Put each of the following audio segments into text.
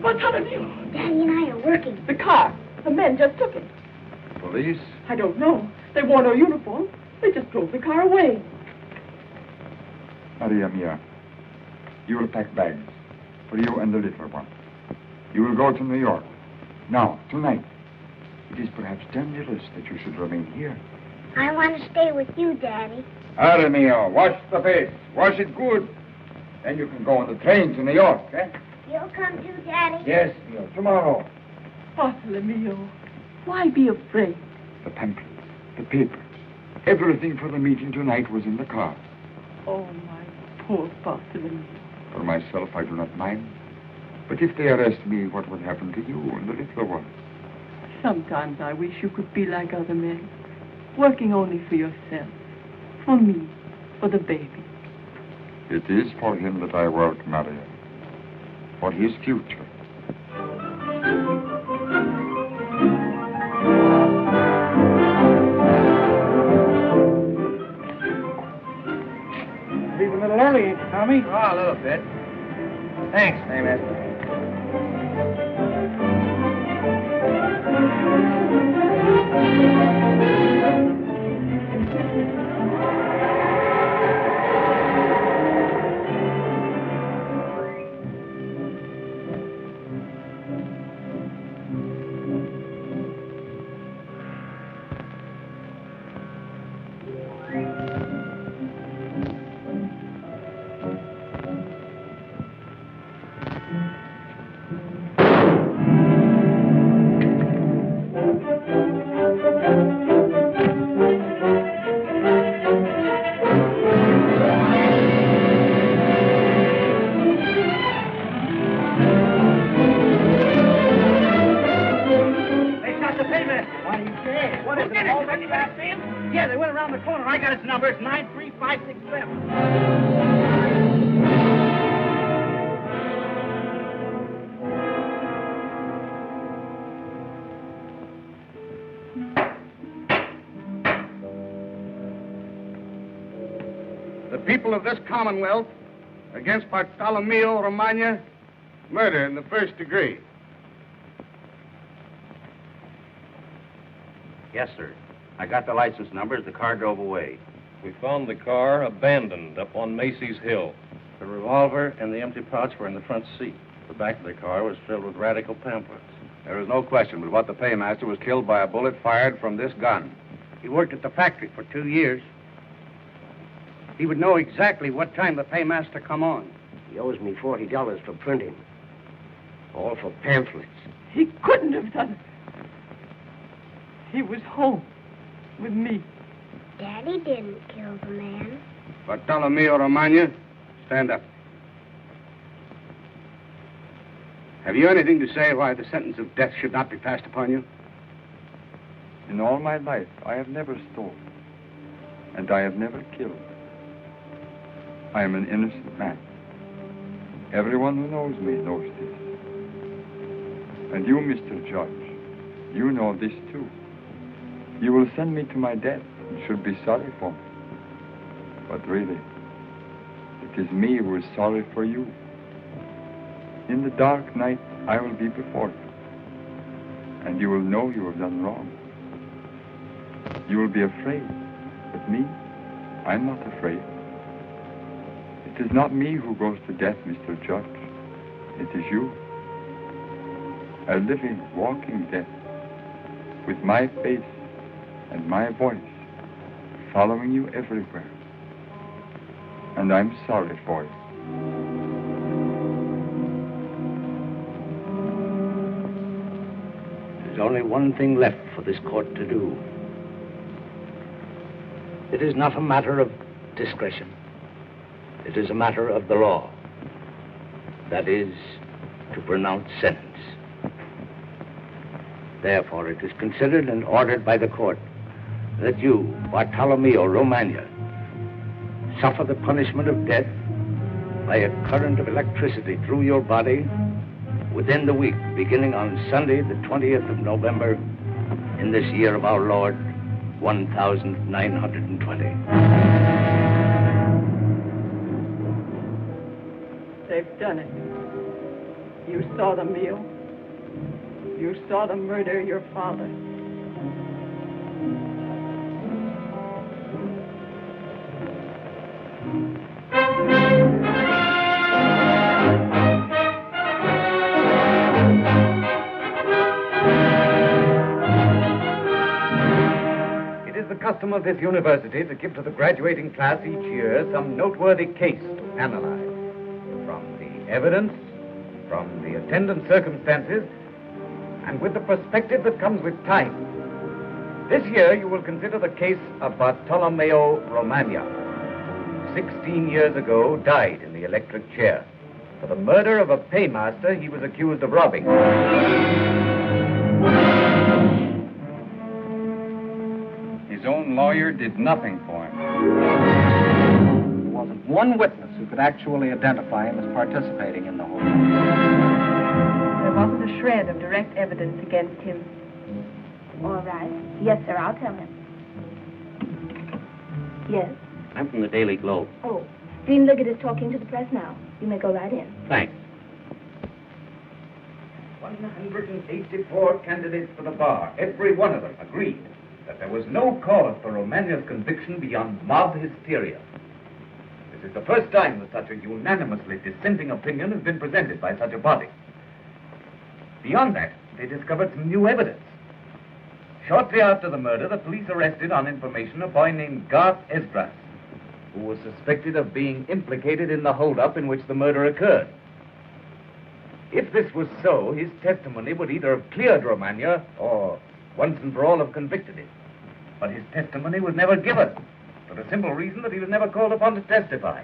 Bartolomeo! Daddy and I are working. The car. The men just took it. Police? I don't know. They wore no uniform. They just drove the car away. Maria mia, you will pack bags for you and the little one. You will go to New York. Now, tonight. It is perhaps dangerous that you should remain here. I want to stay with you, Daddy. Mio, wash the face. Wash it good. Then you can go on the train to New York, eh? You'll come too, Daddy? Yes, Mio, tomorrow. Bartolomeo, why be afraid? The pamphlet, the papers, everything for the meeting tonight was in the car. Oh, my poor Bartolomeo. For myself, I do not mind. But if they arrest me, what would happen to you and the little one? Sometimes I wish you could be like other men, working only for yourself, for me, for the baby. It is for him that I work, Maria, for his future. Leave a little early, ain't you, Tommy? Oh, a little bit. Thanks, Paymaster. Yeah, they went around the corner. I got his number. It's 93567. The people of this Commonwealth against Bartolomeo Romagna, murder in the first degree. Yes, sir. I got the license numbers. The car drove away. We found the car abandoned up on Macy's Hill. The revolver and the empty pouch were in the front seat. The back of the car was filled with radical pamphlets. There is no question but what the paymaster was killed by a bullet fired from this gun. He worked at the factory for 2 years. He would know exactly what time the paymaster come on. He owes me $40 for printing. All for pamphlets. He couldn't have done it. He was home with me. Daddy didn't kill the man. Bartolomeo Romagna, stand up. Have you anything to say why the sentence of death should not be passed upon you? In all my life, I have never stolen, and I have never killed. I am an innocent man. Everyone who knows me knows this. And you, Mr. Judge, you know this too. You will send me to my death and should be sorry for me. But really, it is me who is sorry for you. In the dark night, I will be before you, and you will know you have done wrong. You will be afraid, but me, I'm not afraid. It is not me who goes to death, Mr. Judge. It is you. A living, walking death, with my face and my voice following you everywhere. And I'm sorry for it. There's only one thing left for this court to do. It is not a matter of discretion. It is a matter of the law. That is, to pronounce sentence. Therefore, it is considered and ordered by the court that you, Bartolomeo Romagna, suffer the punishment of death by a current of electricity through your body within the week, beginning on Sunday, the 20th of November, in this year of our Lord, 1920. They've done it. You saw the meal. You saw them murder your father. It is the custom of this university to give to the graduating class each year some noteworthy case to analyze. From the evidence, from the attendant circumstances, and with the perspective that comes with time. This year you will consider the case of Bartolomeo Romagna, who 16 years ago died in the electric chair for the murder of a paymaster he was accused of robbing. His own lawyer did nothing for him. There wasn't one witness who could actually identify him as participating in the whole. There wasn't a shred of direct evidence against him. All right. Yes, sir, I'll tell him. Yes? I'm from the Daily Globe. Oh, Dean Liggett is talking to the press now. You may go right in. Thanks. 184 candidates for the bar, every one of them agreed that there was no cause for Romagna's conviction beyond mob hysteria. This is the first time that such a unanimously dissenting opinion has been presented by such a body. Beyond that, they discovered some new evidence. Shortly after the murder, the police arrested on information a boy named Trock Estrella, who was suspected of being implicated in the holdup in which the murder occurred. If this was so, his testimony would either have cleared Romagna or once and for all have convicted him. But his testimony was never given, for the simple reason that he was never called upon to testify.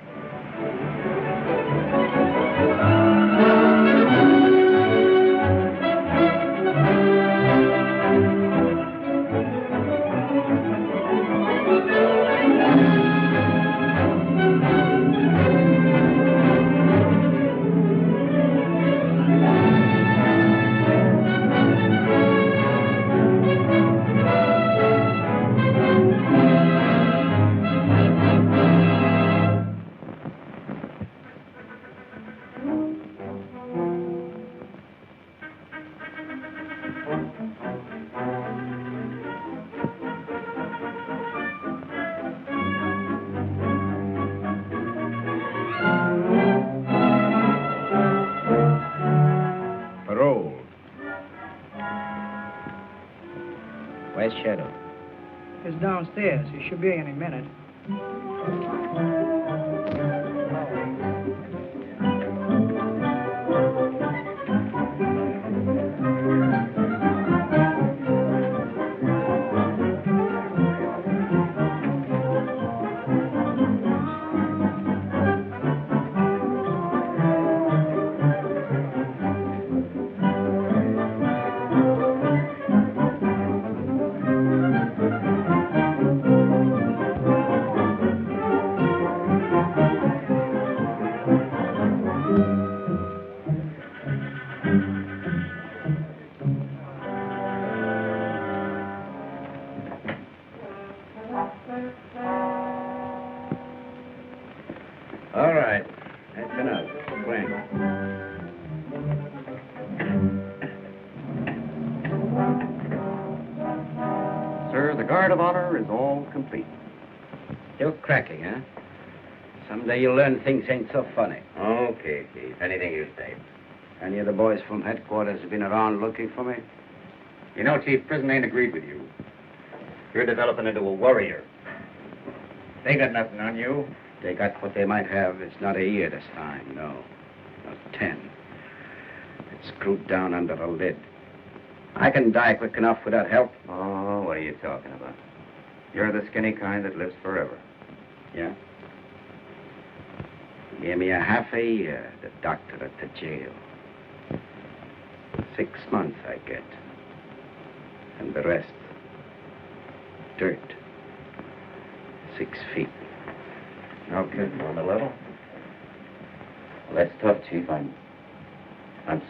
Where's Shadow? He's downstairs. He should be any minute. All right. That's enough. Swing. Sir, the guard of honor is all complete. Still cracking, huh? Someday you'll learn things ain't so funny. Okay, Chief. Anything you say. Any of the boys from headquarters have been around looking for me? You know, Chief, prison ain't agreed with you. You're developing into a warrior. They got nothing on you. They got what they might have. It's not a year this time, no. Not 10. It's screwed down under the lid. I can die quick enough without help. Oh, what are you talking about? You're the skinny kind that lives forever. Yeah? Give me a half a year, the doctor at the jail. 6 months I get. And the rest, dirt. 6 feet. Okay, on the level. Well, that's tough, Chief. I'm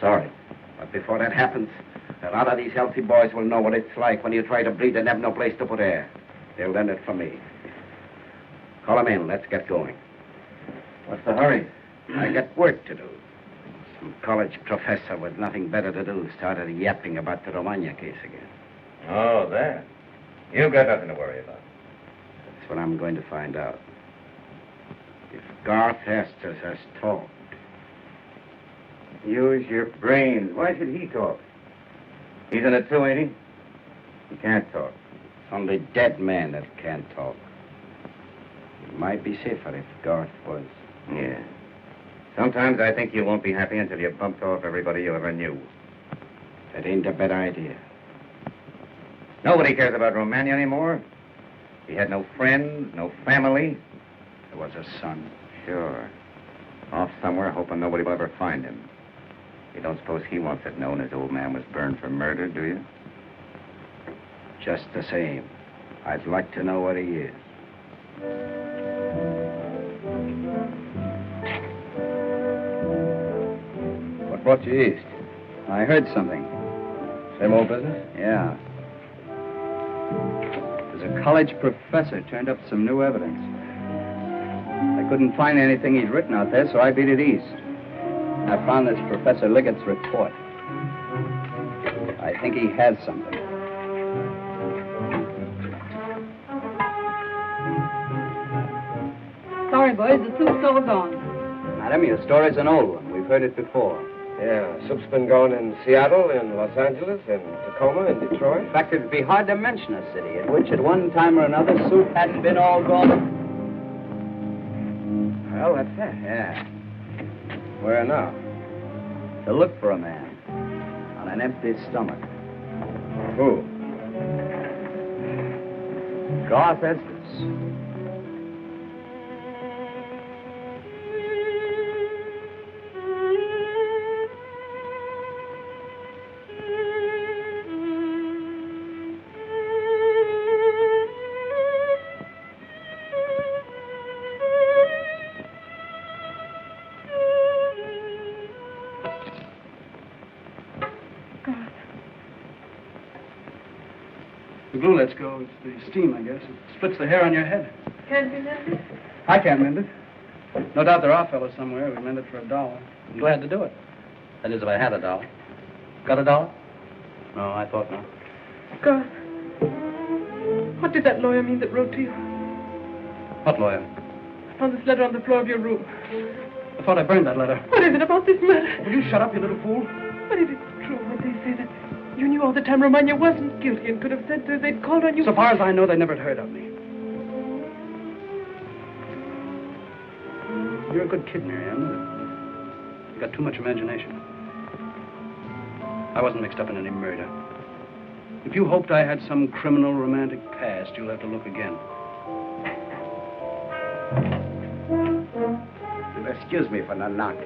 sorry. But before that happens, a lot of these healthy boys will know what it's like when you try to breathe and have no place to put air. They'll learn it from me. Call them in. Let's get going. What's the hurry? I got work to do. Some college professor with nothing better to do started yapping about the Romagna case again. Oh, that. You've got nothing to worry about. That's what I'm going to find out. If Garth Estes has talked. Use your brains. Why should he talk? He's in it too, ain't he? He can't talk. It's only dead men that can't talk. It might be safer if Garth was. Yeah. Sometimes I think you won't be happy until you've bumped off everybody you ever knew. That ain't a bad idea. Nobody cares about Romagna anymore. He had no friends, no family. There was a son. Sure. Off somewhere, hoping nobody will ever find him. You don't suppose he wants it known his old man was burned for murder, do you? Just the same, I'd like to know where he is. What brought you east? I heard something. Same old business? Yeah. There's a college professor turned up some new evidence. I couldn't find anything he'd written out there, so I beat it east. I found this Professor Liggett's report. I think he has something. Sorry, boys, the soup's all gone. Madam, your story's an old one. We've heard it before. Yeah, soup's been gone in Seattle, in Los Angeles, in Tacoma, in Detroit. In fact, it'd be hard to mention a city in which at one time or another soup hadn't been all gone. Well, that's it. Yeah. Where now? To look for a man on an empty stomach. Who? Garth Estes. The glue lets go. It's the steam, I guess. It splits the hair on your head. Can't be mended? I can't mend it. No doubt there are fellows somewhere who'd mend it for $1. I'm glad to do it. That is, if I had $1. Got $1? No, I thought not. Garth, what did that lawyer mean that wrote to you? What lawyer? I found this letter on the floor of your room. I thought I burned that letter. What is it about this matter? Will you shut up, you little fool? But if it's true what they say that you knew all the time Romagna wasn't guilty and could have said that they'd called on you... So far as I know, they never had heard of me. You're a good kid, Miriam. You got too much imagination. I wasn't mixed up in any murder. If you hoped I had some criminal romantic past, you'll have to look again. You'll excuse me for not knocking.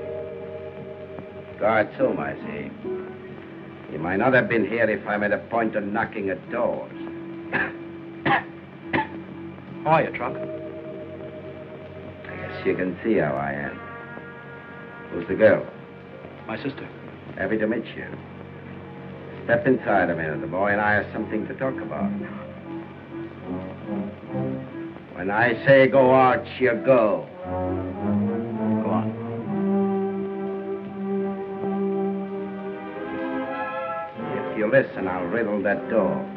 Guard's home, I see. You might not have been here if I made a point of knocking at doors. How are you, Trock? I guess you can see how I am. Who's the girl? My sister. Happy to meet you. Step inside a minute. The boy and I have something to talk about. When I say go out, you go. Go on. If you listen, I'll riddle that door.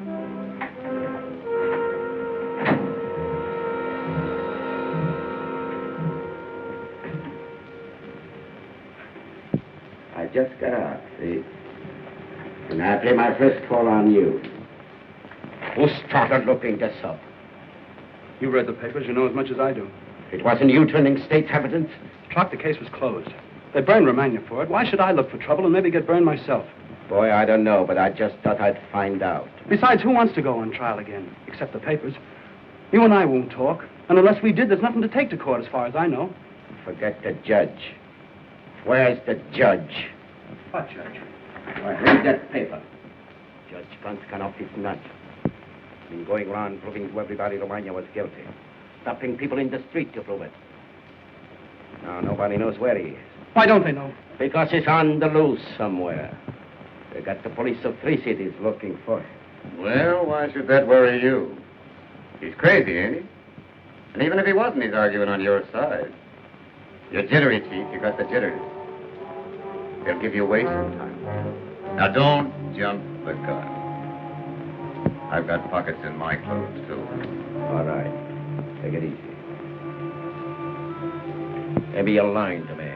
I just got out, see? And I play my first call on you. Who started looking this up? You read the papers. You know as much as I do. It wasn't you turning state's evidence? Trock, the case was closed. They burned Romagna for it. Why should I look for trouble and maybe get burned myself? Boy, I don't know, but I just thought I'd find out. Besides, who wants to go on trial again? Except the papers. You and I won't talk. And unless we did, there's nothing to take to court as far as I know. Forget the judge. Where's the judge? What judge? Why, read that paper. Judge Vanskan off his nuts. Been going around proving to everybody Romagna was guilty. Stopping people in the street to prove it. Now, nobody knows where he is. Why don't they know? Because he's on the loose somewhere. They got the police of 3 cities looking for him. Well, why should that worry you? He's crazy, ain't he? And even if he wasn't, he's arguing on your side. You're jittery, Chief. You got the jitters. They'll give you away sometime. Now, don't jump the gun. I've got pockets in my clothes, too. All right. Take it easy. Maybe you're lying to me.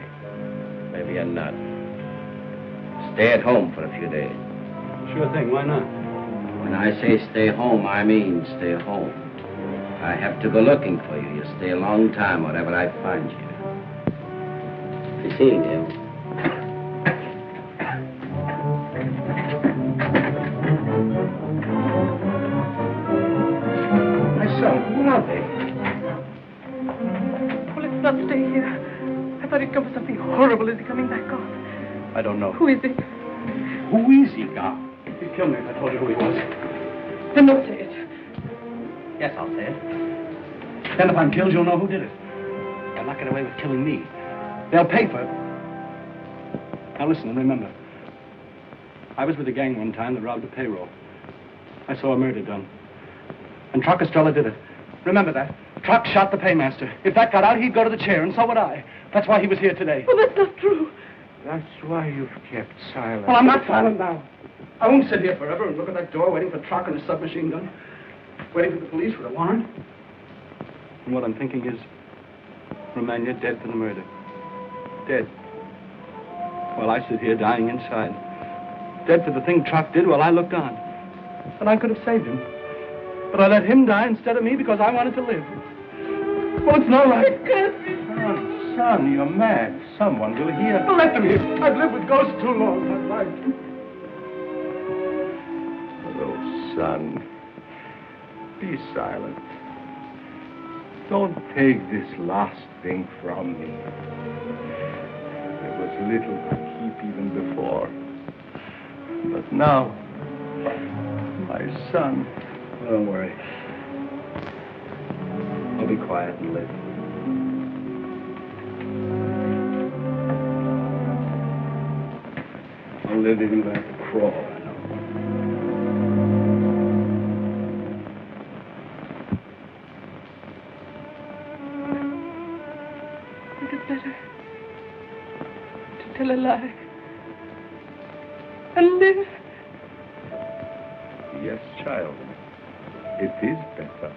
Maybe you're not. Stay at home for a few days. Sure thing, why not? When I say stay home, I mean stay home. I have to go looking for you. You stay a long time, wherever I find you. Be seeing you. My son, who are they? Well, let's not stay here. I thought he'd come for something horrible. Is he coming back on? I don't know. Who is he? Who is he, Gar? He'd kill me if I told you who he was. Then don't say it. Yes, I'll say it. Then if I'm killed, you'll know who did it. They'll not get away with killing me. They'll pay for it. Now listen and remember. I was with a gang one time that robbed a payroll. I saw a murder done. And Trock Estrella did it. Remember that. Trock shot the paymaster. If that got out, he'd go to the chair, and so would I. That's why he was here today. Well, that's not true. That's why you've kept silent. Well, I'm not silent now. I won't sit here forever and look at that door waiting for Trock and his submachine gun. Waiting for the police with a warrant. And what I'm thinking is, Romagna dead for the murder. Dead. While I sit here dying inside. Dead for the thing Trock did while I looked on. And I could have saved him. But I let him die instead of me because I wanted to live. Well, it's no right. It can't be. Son, you're mad. Someone will hear. Well, let them hear. I've lived with ghosts too long. My life. Oh, son. Be silent. Don't take this last thing from me. There was little to keep even before. But now, my son. Well, don't worry. I'll be quiet and live. I'll live even if I have to crawl, I know. Is it better to tell a lie and live? Yes, child. It is better.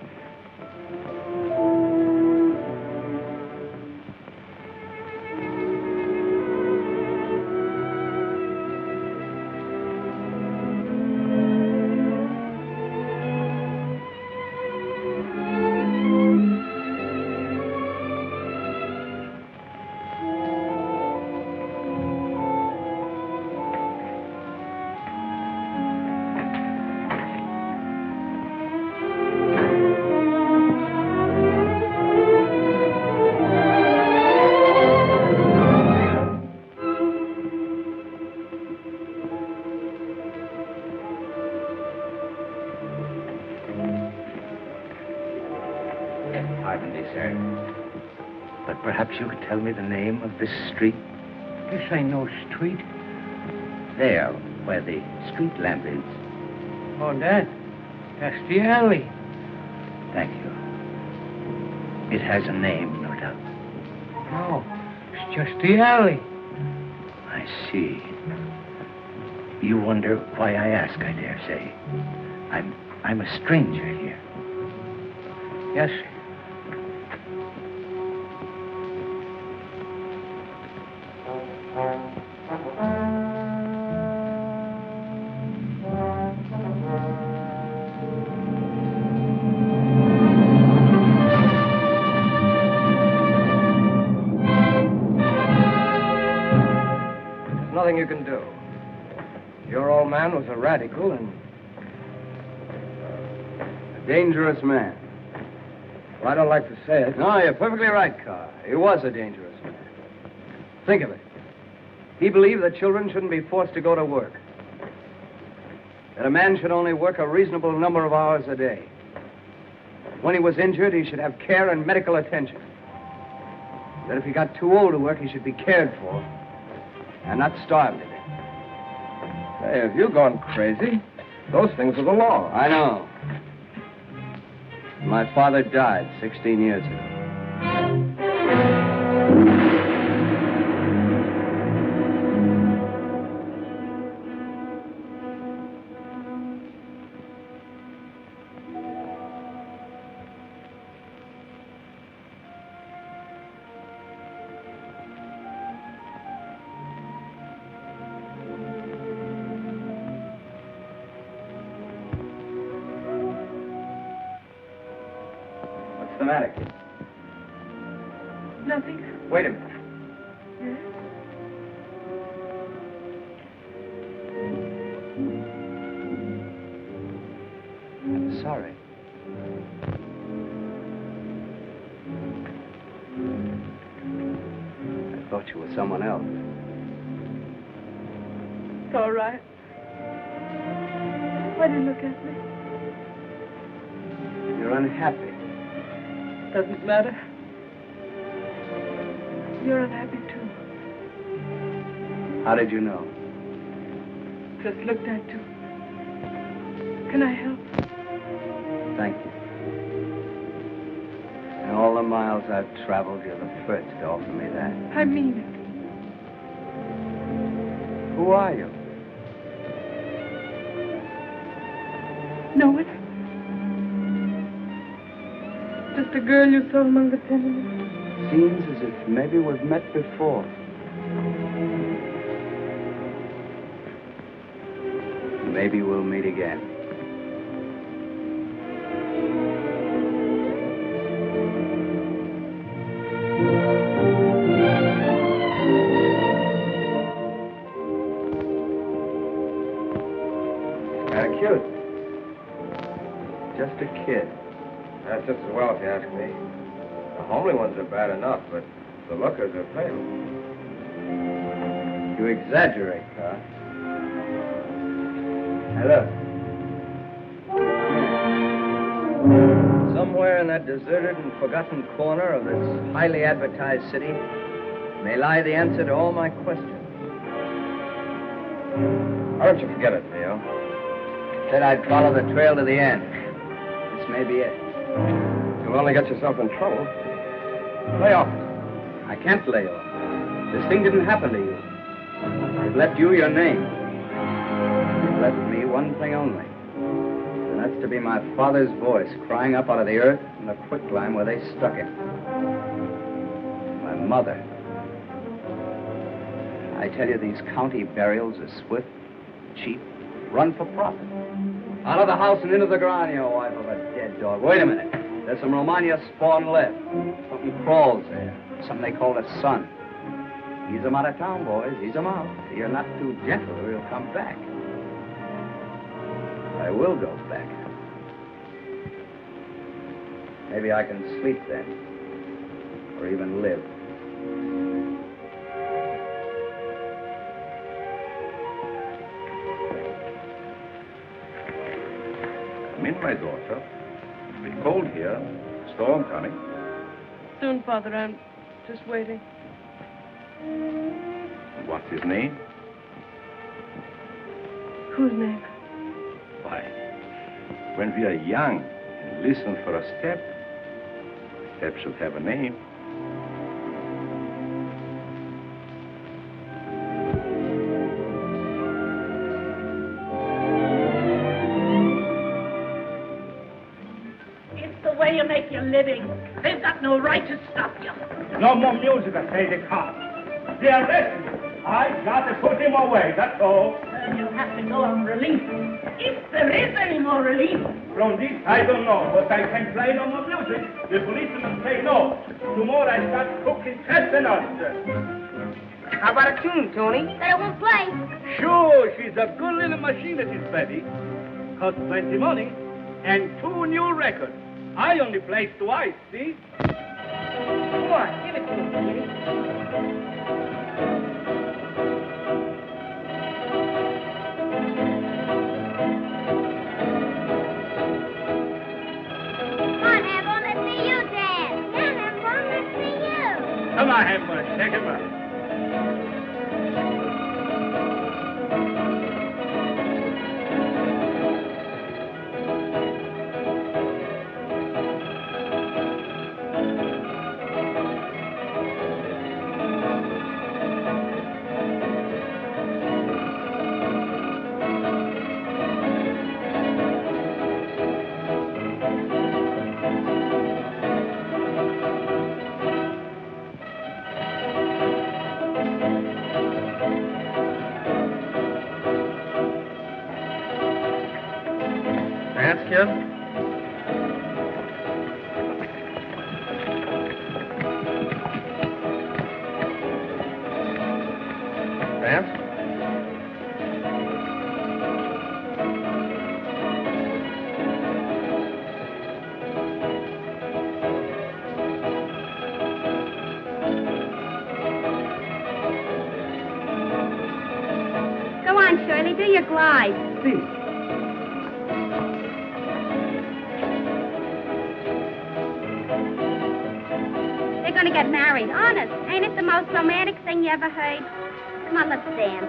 Perhaps you could tell me the name of this street? This ain't no street. There, where the street lamp is. Oh, that's the alley. Thank you. It has a name, no doubt. No, it's just the alley. I see. You wonder why I ask, I dare say. I'm a stranger here. Yes. Nothing you can do. Your old man was a radical and a dangerous man. Well, I don't like to say it. No, you're perfectly right, Carr. He was a dangerous man. Think of it. He believed that children shouldn't be forced to go to work. That a man should only work a reasonable number of hours a day. When he was injured, he should have care and medical attention. That if he got too old to work, he should be cared for. And not starved to death. Hey, have you gone crazy? Those things are the law. I know. My father died 16 years ago. matter, kid? Nothing. Wait a minute. Yes? I'm sorry. I thought you were someone else. It's all right. Why do you look at me? You're unhappy. Doesn't matter. You're unhappy too. How did you know? Just looked at you. Can I help? Thank you. In all the miles I've traveled, you're the first to offer me that. I mean it. Who are you? No one? Just a girl you saw among the tenements. Seems as if maybe we've met before. Maybe we'll meet again. Kind of cute. Just a kid. That's just as well if you ask me. The homely ones are bad enough, but the lookers are pale. You exaggerate, huh? Hey, look. Somewhere in that deserted and forgotten corner of this highly advertised city may lie the answer to all my questions. Why don't you forget it, Theo? Said I'd follow the trail to the end. This may be it. You'll only get yourself in trouble. Lay off. I can't lay off. This thing didn't happen to you. It left you your name. It left me one thing only. And that's to be my father's voice crying up out of the earth in the quicklime where they stuck it. My mother. I tell you, these county burials are swift, cheap, run for profit. Out of the house and into the ground, you wife of a dead dog. Wait a minute. There's some Romagna spawn left. Something crawls there. Something they call a son. Ease him out of town, boys. Ease him out. You're not too gentle or he'll come back. I will go back. Maybe I can sleep then. Or even live. Come in, my daughter. It's been cold here. Storm coming. Soon, Father. I'm just waiting. What's his name? Whose name? Why, when we are young and listen for a step should have a name. It's the way you make your living. They've got no right to stop you. No more music, I say, the cops. They arrested you. I got to put him away, that's all. Then you'll have to go on relief. If there is any more relief. From this, I don't know, but I can play no more music. The policemen say no. Tomorrow I start cooking chestnuts. How about a tune, Tony? But I won't play. Sure, she's a good little machine, that is, Betty. Cost plenty money, and 2 new records. I only played twice, see? Come on, give it to him, Kitty. Come on, Hamburg, take him out. Daddy, do your glide. See. They're going to get married. Honest. Ain't it the most romantic thing you ever heard? Come on, let's dance.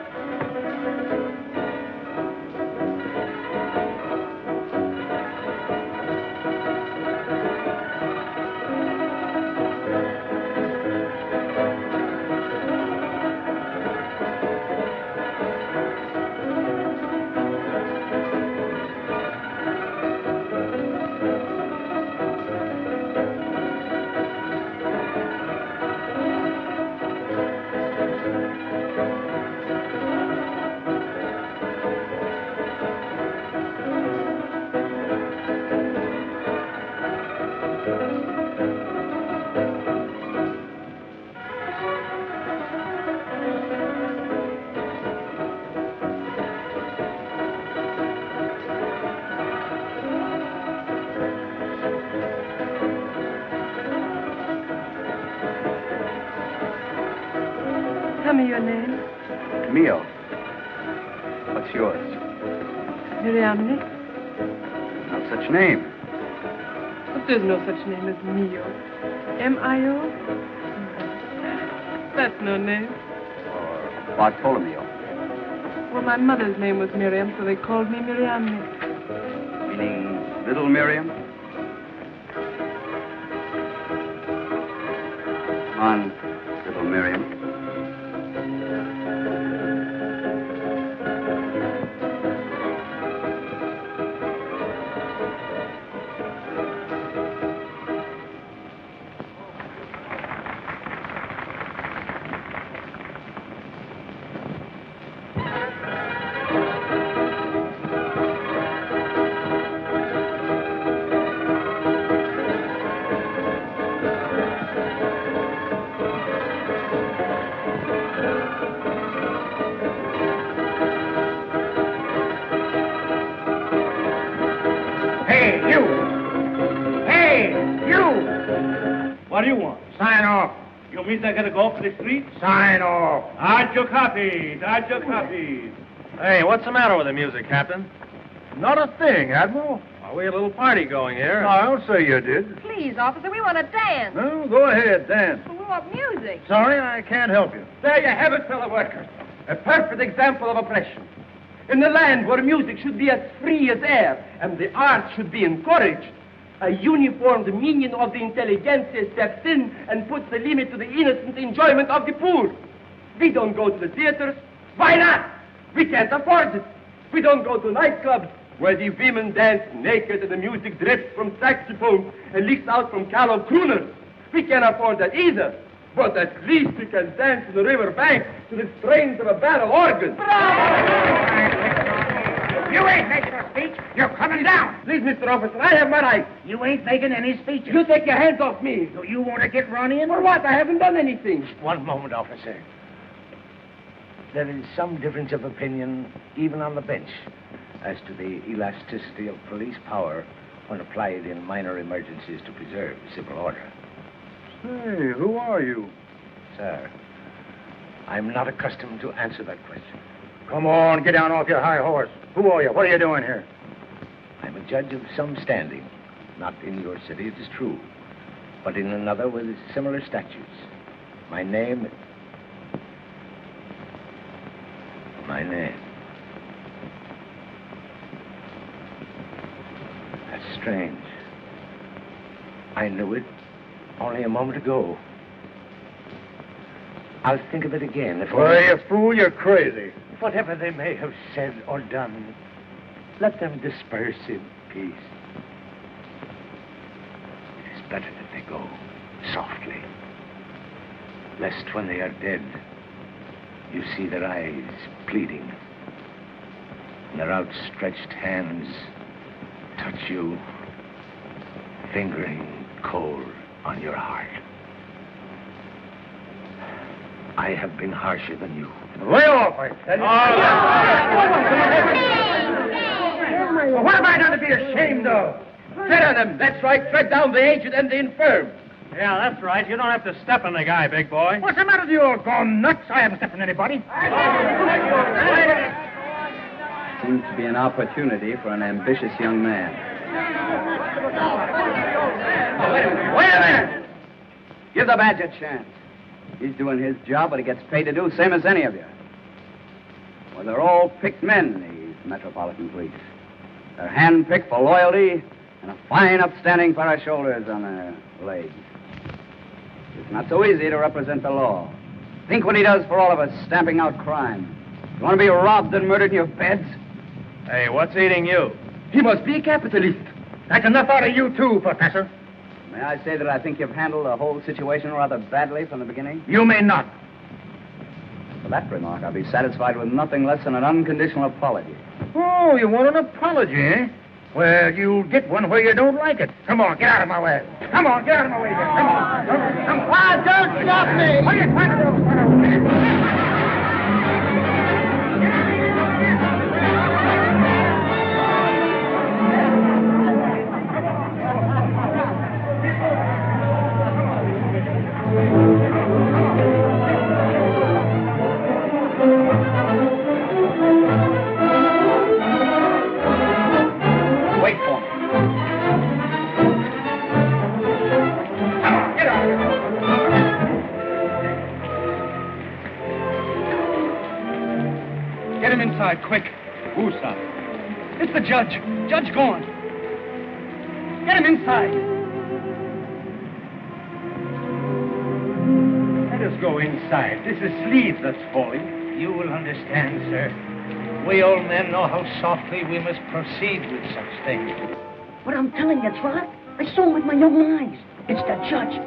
Tell me your name. Mio. What's yours? Miriam. No such name. But there's no such name as Mio. M-I-O? That's no name. Or Bartolomeo. Well, my mother's name was Miriam, so they called me Miriam. Meaning Little Miriam? On Little Miriam. What do you want? Sign off. You mean I gotta go off to the street? Sign off. Add your copies. Add your copies. Hey, what's the matter with the music, Captain? Not a thing, Admiral. Well, we had a little party going here. No, I don't say you did. Please, officer, we want to dance. No, go ahead, dance. We want music. Sorry, I can't help you. There you have it, fellow workers. A perfect example of oppression. In a land where music should be as free as air and the arts should be encouraged, a uniformed minion of the intelligentsia steps in and puts the limit to the innocent enjoyment of the poor. We don't go to the theaters. Why not? We can't afford it. We don't go to nightclubs where the women dance naked and the music drips from saxophones and leaks out from callow crooners. We can't afford that either. But at least we can dance in the river bank to the strains of a barrel organ. You ain't making a speech. You're coming down. Please, Mr. Officer, I have my rights. You ain't making any speeches. You take your hands off me. Do you want to get run in? For what? I haven't done anything. One moment, officer. There is some difference of opinion, even on the bench, as to the elasticity of police power when applied in minor emergencies to preserve civil order. Hey, who are you? Sir, I'm not accustomed to answer that question. Come on, get down off your high horse. Who are you? What are you doing here? I'm a judge of some standing. Not in your city, it is true, but in another with similar statutes. My name... That's strange. I knew it only a moment ago. I'll think of it again if... Well, you fool, you're crazy. Whatever they may have said or done, let them disperse in peace. It is better that they go softly, lest when they are dead, you see their eyes pleading, and their outstretched hands touch you, fingering cold on your heart. I have been harsher than you. Lay off, I tell you. Well, what have I done to be ashamed of? Tread on them. That's right. Tread down the aged and the infirm. Yeah, that's right. You don't have to step on the guy, big boy. What's the matter with you? All gone nuts? I haven't stepped on anybody. Seems to be an opportunity for an ambitious young man. Wait a minute! Give the badge a chance. He's doing his job, but he gets paid to do, same as any of you. Well, they're all picked men, these Metropolitan Police. They're hand-picked for loyalty and a fine, upstanding pair of shoulders on their legs. It's not so easy to represent the law. Think what he does for all of us, stamping out crime. You want to be robbed and murdered in your beds? Hey, what's eating you? He must be a capitalist. That's enough out of you, too, Professor. May I say that I think you've handled the whole situation rather badly from the beginning? You may not. For that remark, I'll be satisfied with nothing less than an unconditional apology. Oh, you want an apology, eh? Well, you'll get one where you don't like it. Come on, get out of my way. Come on, get out of my way. Here. Come on. Come on. Why, don't stop me! What are you trying to do? Wait for me. Come on, get out of here. Get him inside, quick. Who's up? It's the judge. Judge gone. Get him inside. Let us go inside. This is sleep that's falling. You will understand, sir. We old men know how softly we must proceed with such things. But I'm telling you, Trock, I saw him with my own eyes. It's the judge.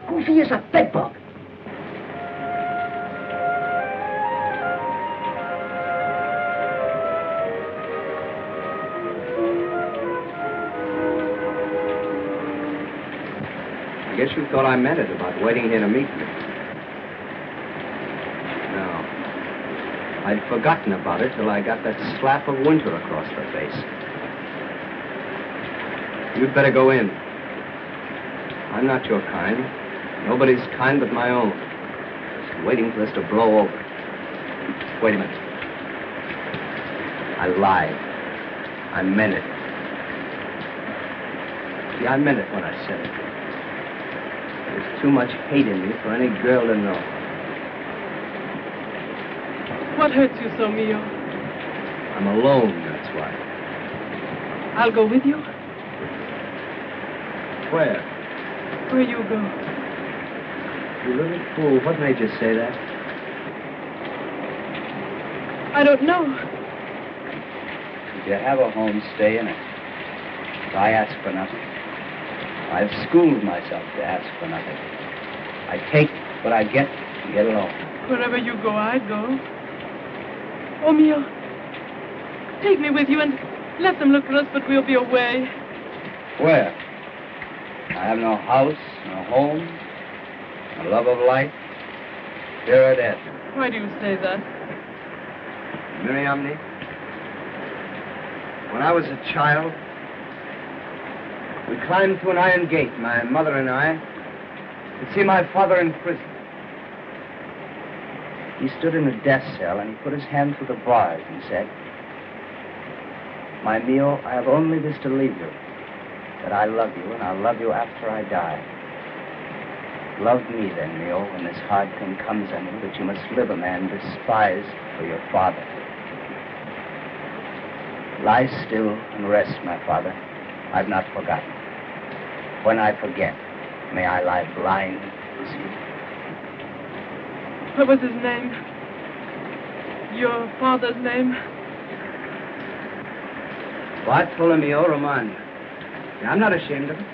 Goofy as a bedbug. I guess you thought I meant it about waiting here to meet me. No. I'd forgotten about it till I got that slap of winter across the face. You'd better go in. I'm not your kind. Nobody's kind but my own. Just waiting for this to blow over. Wait a minute. I lied. I meant it. See, I meant it when I said it. There's too much hate in me for any girl to know. What hurts you so, Mio? I'm alone, that's why. I'll go with you. Where? Where you go. You little fool. What made you say that? I don't know. Did you have a home stay in it? Did I ask for nothing? I've schooled myself to ask for nothing. I take what I get and get along. Wherever you go, I'd go. Oh, Mio, take me with you and let them look for us, but we'll be away. Where? I have no house, no home, no love of life. Fear or death. Why do you say that? Miriamne, when I was a child, we climbed through an iron gate, my mother and I, to see my father in prison. He stood in a death cell and he put his hand through the bars and said, "My Mio, I have only this to leave you, that I love you and I'll love you after I die. Love me then, Mio, when this hard thing comes on you that you must live a man despised for your father. Lie still and rest, my father. I've not forgotten. When I forget, may I lie blind as you." What was his name? Your father's name? Bartolomeo Romagna. I'm not ashamed of it.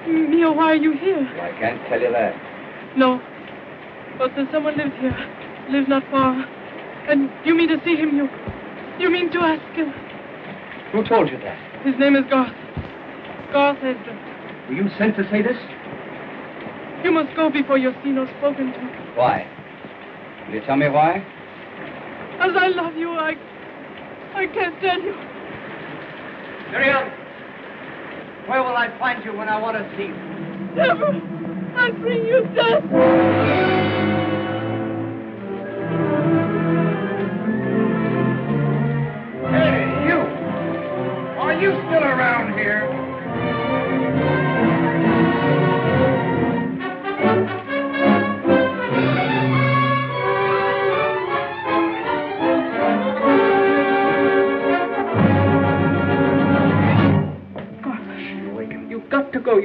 Mio, why are you here? Well, I can't tell you that. No. But there's someone lives here. Lives not far. And you mean to see him? You mean to ask him? Who told you that? His name is Garth. Garth Esdra. Were you sent to say this? You must go before you're seen or spoken to. Why? Will you tell me why? As I love you, I can't tell you. Miriam! Where will I find you when I want to see you? Never! I'll bring you death!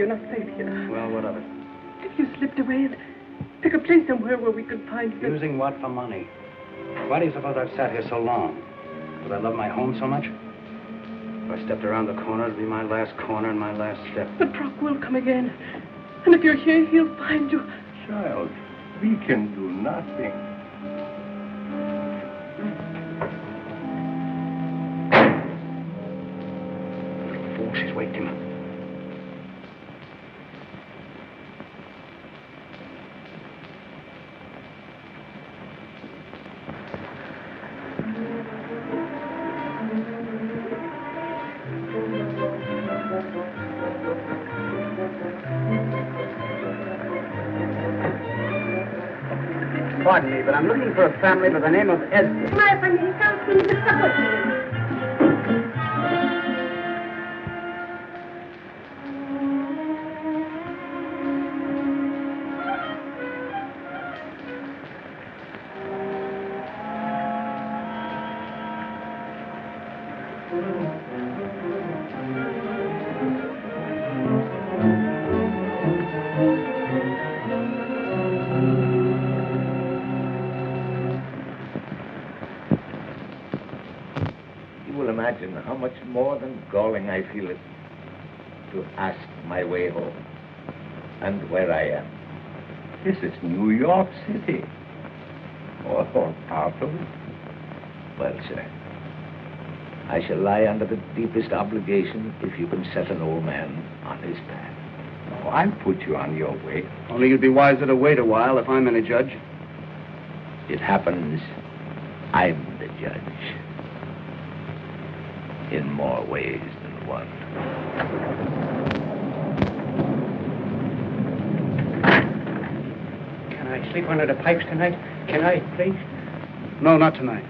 not safe here. Well, what of it? If you slipped away and pick a place somewhere where we could find you. Using what for money? Why do you suppose I've sat here so long? Because I love my home so much? If I stepped around the corner, it'd be my last corner and my last step. But Trock will come again. And if you're here, he'll find you. Child, we can do nothing. Oh, she's waked him up. Pardon me, but I'm looking for a family by the name of Esmond. My friend, you can't see the supper. Imagine how much more than galling I feel it to ask my way home and where I am. This is New York City. Or part of it. Well, sir, I shall lie under the deepest obligation if you can set an old man on his path. Oh, I'll put you on your way. Only you'd be wiser to wait a while if I'm any judge. It happens I'm the judge. In more ways than one. Can I sleep under the pipes tonight? Can I, please? No, not tonight.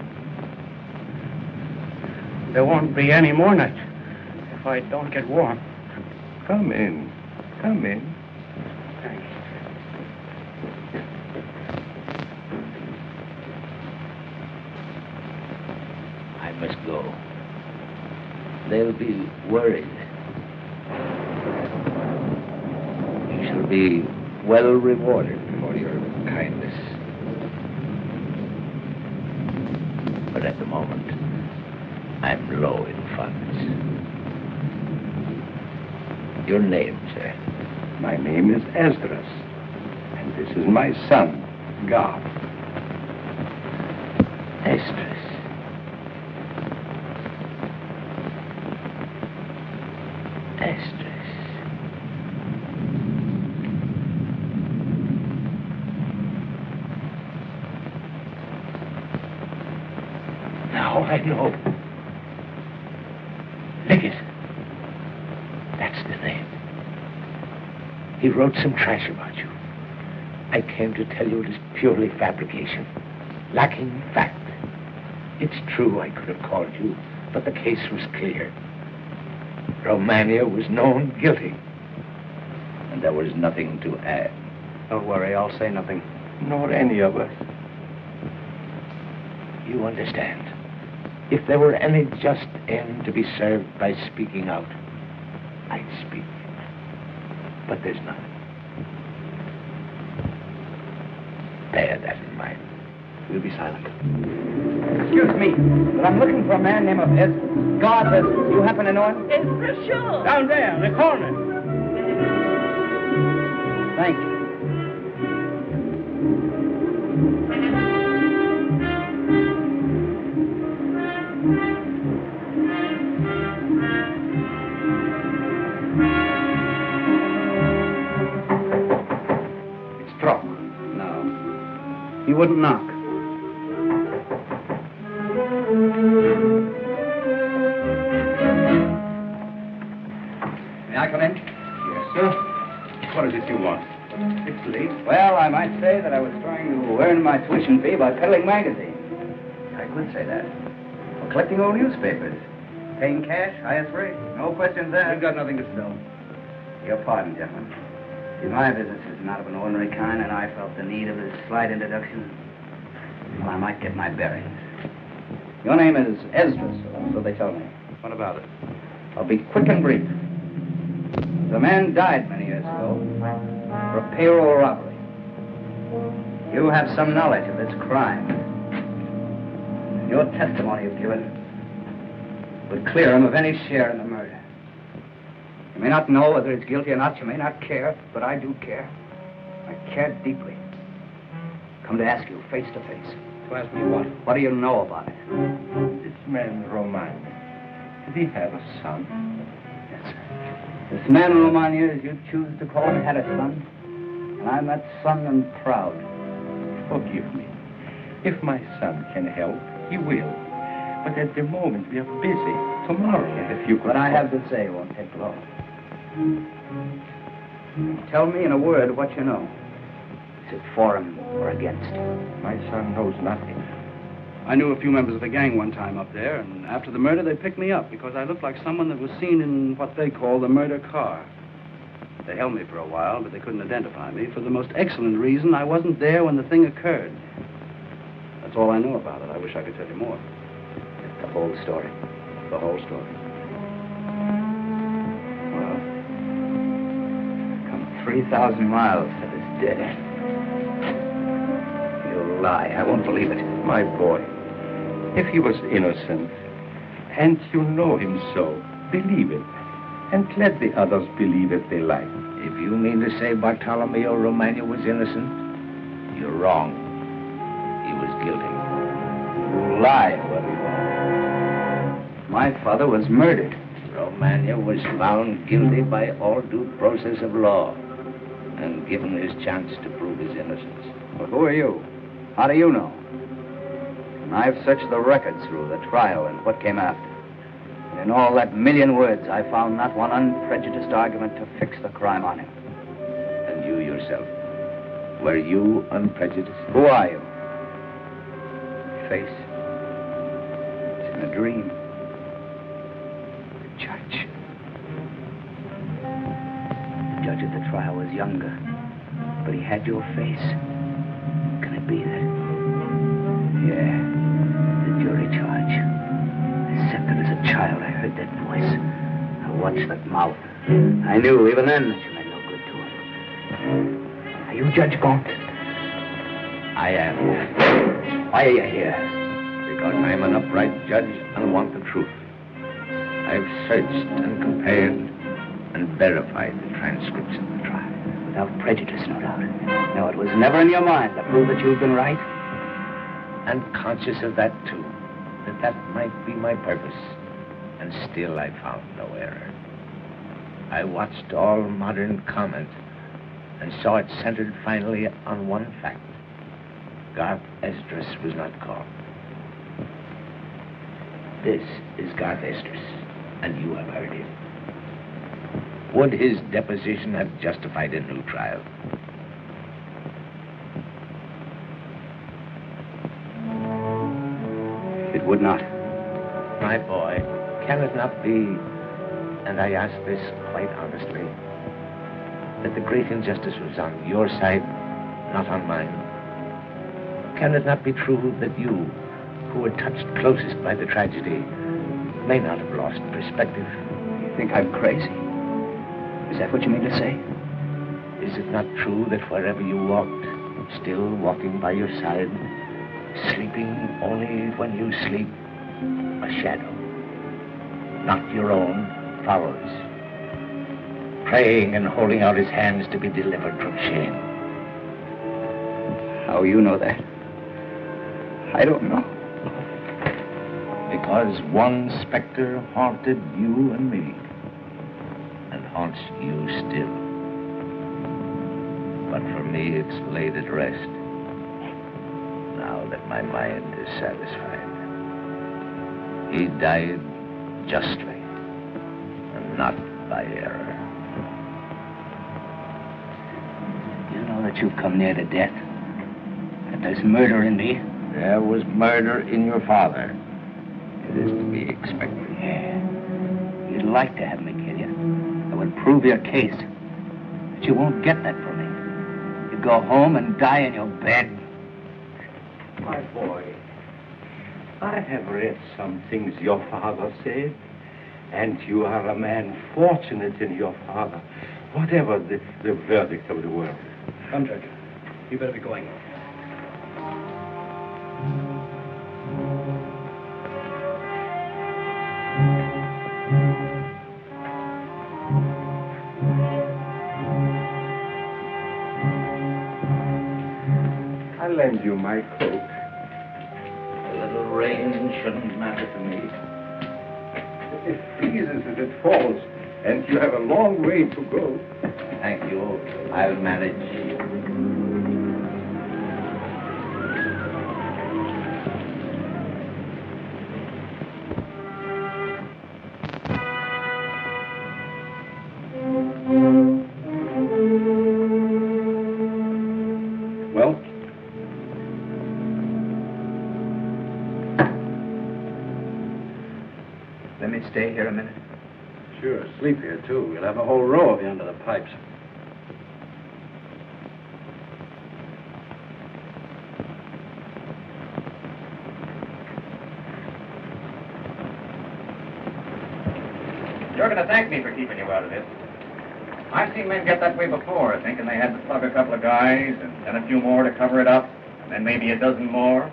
There won't be any more nights if I don't get warm. Come in. Come in. Thanks. I must go. They'll be worried. You shall be well rewarded for your kindness. But at the moment, I'm low in funds. Your name, sir? My name is Esdras, and this is my son, God. Esdras. Now I know. Liggett. That's the name. He wrote some trash about you. I came to tell you it is purely fabrication, lacking fact. It's true I could have called you, but the case was clear. Romagna was known guilty, and there was nothing to add. Don't worry, I'll say nothing. Nor any of us. You understand. If there were any just end to be served by speaking out, I'd speak. But there's none. Bear that in mind. We'll be silent. Excuse me, but I'm looking for a man named Esmond. God, Esmond. You happen to know him? Esmond, sure. Down there, in the corner. Thank you. It's Trock. No. He wouldn't knock. May I come in? Yes, sir. What is it you want? It's late. Well, I might say that I was trying to earn my tuition fee by peddling magazines. I could say that. Or collecting old newspapers. Paying cash, highest rate. No questions asked. We've got nothing to sell. Your pardon, gentlemen. See, my business is not of an ordinary kind, and I felt the need of a slight introduction. Well, I might get my bearings. Your name is Esdras, so they tell me. What about it? I'll be quick and brief. The man died many years ago for a payroll robbery. You have some knowledge of this crime. Your testimony you've given would clear him of any share in the murder. You may not know whether he's guilty or not. You may not care, but I do care. I care deeply. Come to ask you face to face. To ask me what? What do you know about it? This man, Romagna, did he have a son? Yes, sir. This man, Romagna, as you choose to call him, had a son. And I'm that son and proud. Forgive me. If my son can help, he will. But at the moment, we are busy. Tomorrow, if you could... What I have to say won't take long. Tell me in a word what you know. Is it for him or against him? My son knows nothing. I knew a few members of the gang one time up there, and after the murder, they picked me up because I looked like someone that was seen in what they call the murder car. They held me for a while, but they couldn't identify me for the most excellent reason. I wasn't there when the thing occurred. That's all I know about it. I wish I could tell you more. The whole story. The whole story. Well, come 3,000 miles to this dead end. You lie. I won't believe it. My boy, if he was innocent, and you know him so, believe it. And let the others believe if they like. If you mean to say Bartolomeo Romagna was innocent, you're wrong. He was guilty. You lie, Eduardo. My father was murdered. Romagna was found guilty by all due process of law and given his chance to prove his innocence. Well, who are you? How do you know? I've searched the records through the trial and what came after. And in all that million words, I found not one unprejudiced argument to fix the crime on him. And you yourself, were you unprejudiced? Who are you? Face. It's in a dream. The judge. The judge at the trial was younger, but he had your face. Can it be that? Yeah, the jury charge. Accepted as a child, I heard that voice. I watched that mouth. I knew even then that you meant no good to him. Are you Judge Gaunt? I am. Why are you here? Because I'm an upright judge and want the truth. I've searched and compared and verified the transcripts of the trial. Without prejudice, no doubt. No, it was never in your mind to prove that you've been right. And conscious of that, too. That might be my purpose. And still I found no error. I watched all modern comment and saw it centered finally on one fact. Garth Esdras was not caught. This is Garth Esdras, and you have heard him. Would his deposition have justified a new trial? It would not. My boy, can it not be, and I ask this quite honestly, that the great injustice was on your side, not on mine? Can it not be true that you, who were touched closest by the tragedy, may not have lost perspective? You think I'm crazy? Is that what you mean to say? Is it not true that wherever you walked, still walking by your side, sleeping only when you sleep, a shadow, not your own, follows, praying and holding out his hands to be delivered from shame? How you know that? I don't know. Because one specter haunted you and me, and haunts you still. But for me, it's laid at rest, now that my mind is satisfied. He died justly, and not by error. You know that you've come near to death, that there's murder in me. There was murder in your father. It is to be expected. Yeah. You'd like to have me kill you. I would prove your case. But you won't get that from me. You go home and die in your bed. My boy, I have read some things your father said. And you are a man fortunate in your father, whatever the verdict of the world. Come, Judge. You better be going. I'll lend you my coat. A little rain shouldn't matter to me. It freezes as it falls, and you have a long way to go. Thank you. I'll manage. Well? Let me stay here a minute. Sure, sleep here, too. We'll have a whole row of you under the pipes. You're going to thank me for keeping you out of this. I've seen men get that way before, thinking they had to plug a couple of guys and then a few more to cover it up, and then maybe a dozen more.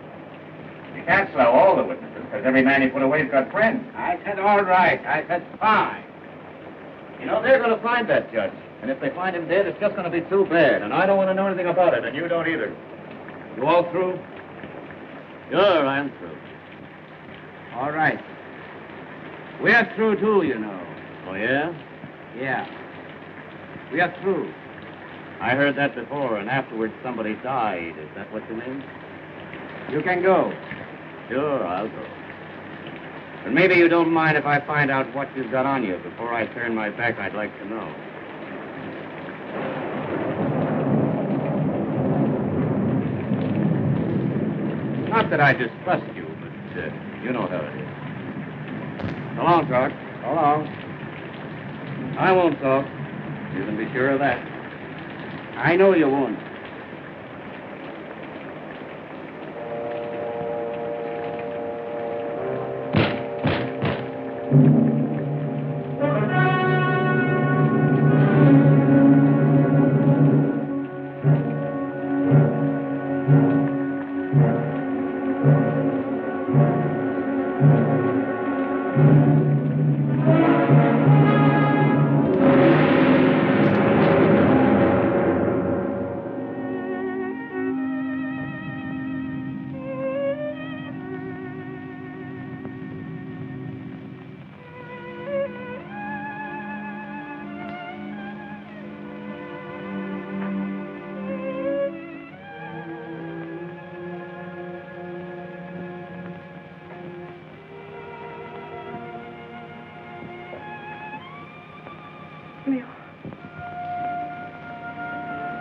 You can't slow all the witnesses, because every man you put away's got friends. I said all right. I said fine. You know, they're going to find that judge. And if they find him dead, it's just going to be too bad. And I don't want to know anything about it, and you don't either. You all through? Sure, I'm through. All right. We're through, too, you know. Oh, yeah? Yeah. We are through. I heard that before, and afterwards somebody died. Is that what you mean? You can go. Sure, I'll go. But maybe you don't mind if I find out what you've got on you. Before I turn my back, I'd like to know. Not that I distrust you, but you know how it is. So long, Trock. So long. I won't talk. You can be sure of that. I know you won't.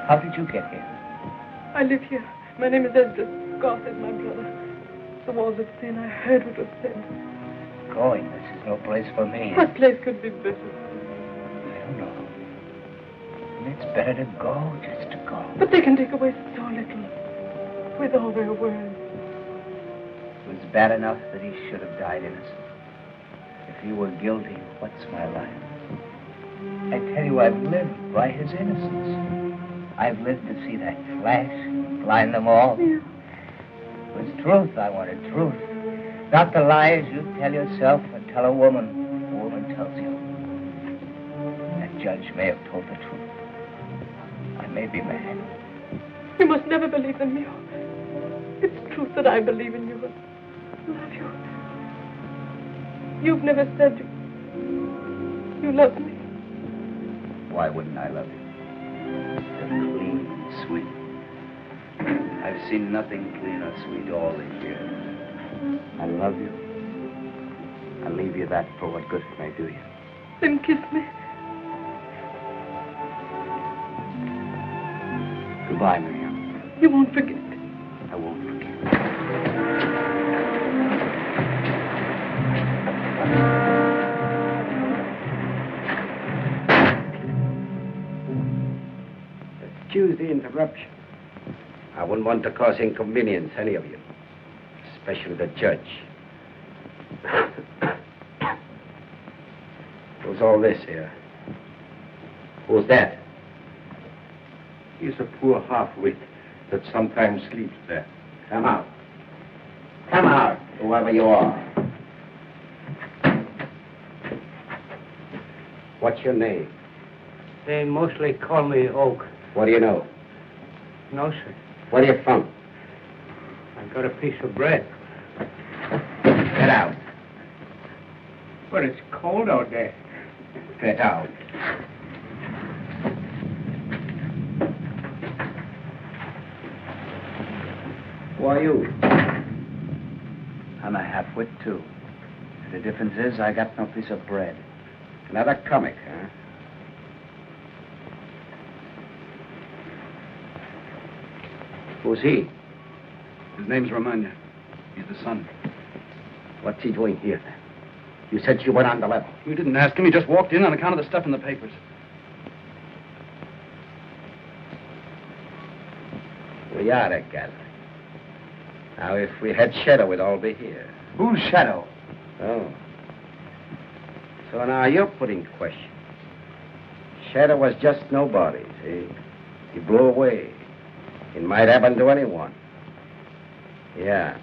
How did you get here? I live here. My name is Edward. Goth is my brother. The walls of sin. I heard what was said. Going. This is no place for me. What place could be better? I don't know. It's better to go, just to go. But they can take away so little. With all their words. It was bad enough that he should have died innocent. If he were guilty, what's my life? I tell you, I've lived by his innocence. I've lived to see that flash, blind them all. Yeah. It was truth I wanted, truth. Not the lies you tell yourself or tell a woman tells you. That judge may have told the truth. I may be mad. You must never believe in me. It's truth that I believe in you and love you. You've never said you love me. Why wouldn't I love you? You're clean, sweet. I've seen nothing clean or sweet all these years. I love you. I'll leave you that for what good it may do you. Then kiss me. Goodbye, Miriam. You won't forget. I won't forget. Excuse the interruption. I wouldn't want to cause inconvenience, any of you. Especially the judge. Who's all this here? Who's that? He's a poor half-wit that sometimes sleeps there. Come out. Come out, whoever you are. What's your name? They mostly call me Oak. What do you know? No, sir. Where are you from? I got a piece of bread. Get out. But it's cold out there. Get out. Who are you? I'm a half-wit, too. The difference is I got no piece of bread. Another comic, huh? Who's he? His name's Romagna. He's the son. What's he doing here? You said you went on the level. You didn't ask him. He just walked in on account of the stuff in the papers. We are together. Now, if we had Shadow, we'd all be here. Who's Shadow? Oh. So now you're putting questions. Shadow was just nobody, see? He blew away. It might happen to anyone. Yeah.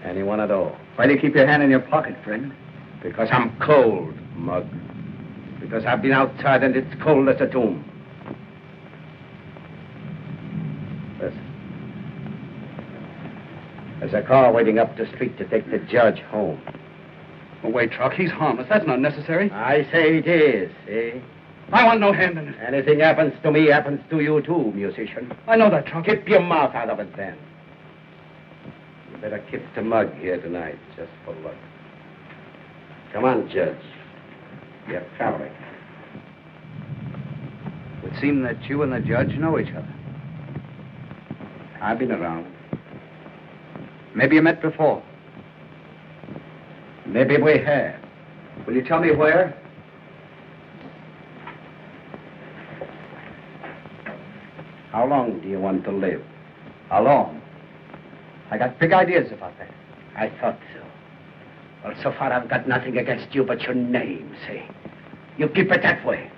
Anyone at all. Why do you keep your hand in your pocket, friend? Because I'm cold, Mug. Because I've been outside and it's cold as a tomb. Listen. There's a car waiting up the street to take the judge home. Oh, wait, Trock. He's harmless. That's not necessary. I say it is, see? I want no hand in it. Anything happens to me happens to you too, musician. I know that, Trock. Keep your mouth out of it then. You better kiss the Mug here tonight, just for luck. Come on, Judge. You're traveling. It would seem that you and the judge know each other. I've been around. Maybe you met before. Maybe we have. Will you tell me where? How long do you want to live? How long? I got big ideas about that. I thought so. Well, so far I've got nothing against you but your name, see? You keep it that way.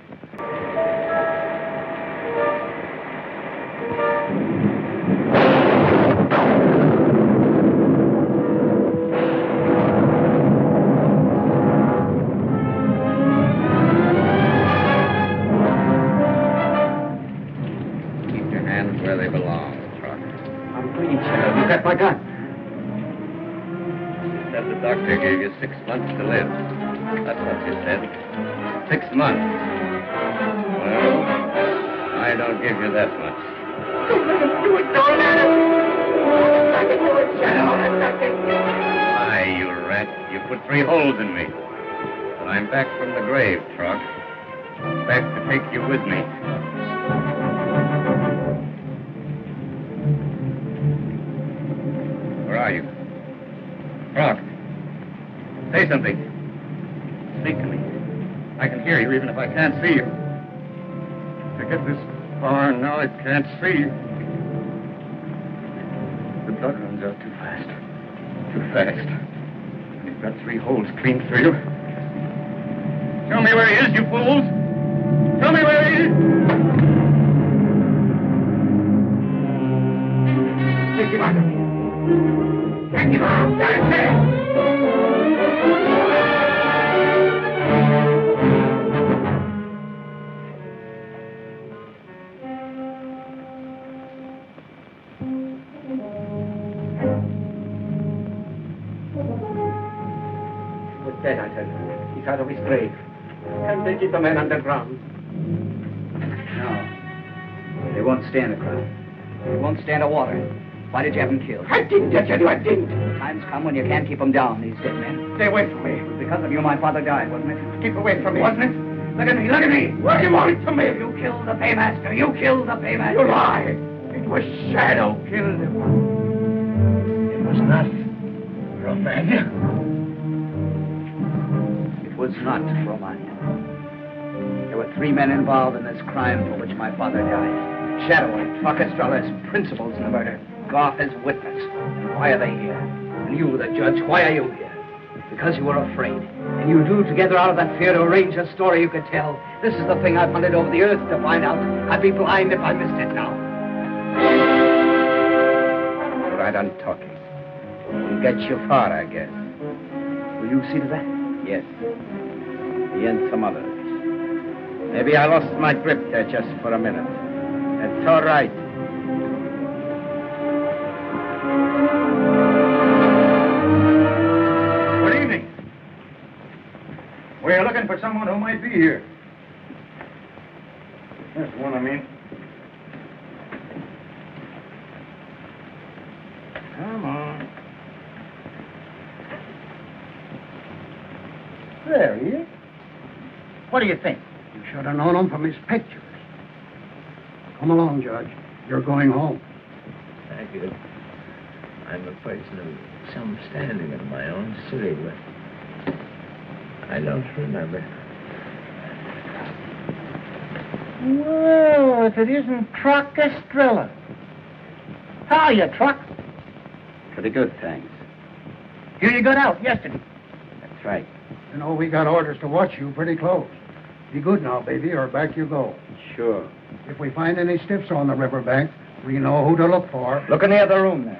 My gun. Said the doctor gave you 6 months to live. That's what you said. 6 months. Well, I don't give you that much. Don't let him do it! Don't let him! I can do it, Shadow! Why, you rat. You put 3 holes in me. But I'm back from the grave, Trock. Back to take you with me. Where are you? Trock, say something. Speak to me. I can hear you even if I can't see you. I get this far and now I can't see. The blood runs out too fast. Too fast. And you've got 3 holes clean through you. Show me where he is, you fools! Show me where he is! Take him out of here. Take him out! That's it! Dead, I tell you. He's out of his grave. Can't they keep the man underground? No. They won't stand the ground. They won't stand the water. Why did you have him killed? I didn't, I tell you, I didn't. Time's come when you can't keep them down, these dead men. Stay away from me. It was because of you my father died, wasn't it? Keep away from me. Wasn't it? Look at me, look at me. What do you want from me? You killed the paymaster. You killed the paymaster. You lie. It was Shadow killed him. It was not Romagna. It was not Romagna. There were 3 men involved in this crime for which my father died. Shadow and Trock Estrella as principals in the murder. Goff as witness. And why are they here? And you, the judge, why are you here? Because you were afraid. And you drew together out of that fear to arrange a story you could tell. This is the thing I've hunted over the earth to find out. I'd be blind if I missed it now. Right on talking. We'll get you far, I guess. Will you see to that? Yes. Me and some others. Maybe I lost my grip there just for a minute. That's all right. Good evening. We're looking for someone who might be here. That's the one I mean. Come on. There he is. What do you think? You should have known him from his pictures. Come along, Judge. You're going home. Thank you. I'm a person of some standing in my own city, but I don't remember. Well, if it isn't Trock Estrella. How are you, Trock? Pretty good, thanks. Here you got out yesterday. That's right. You know, we got orders to watch you pretty close. Be good now, baby, or back you go. Sure. If we find any stiffs on the riverbank, we know who to look for. Look in the other room, then.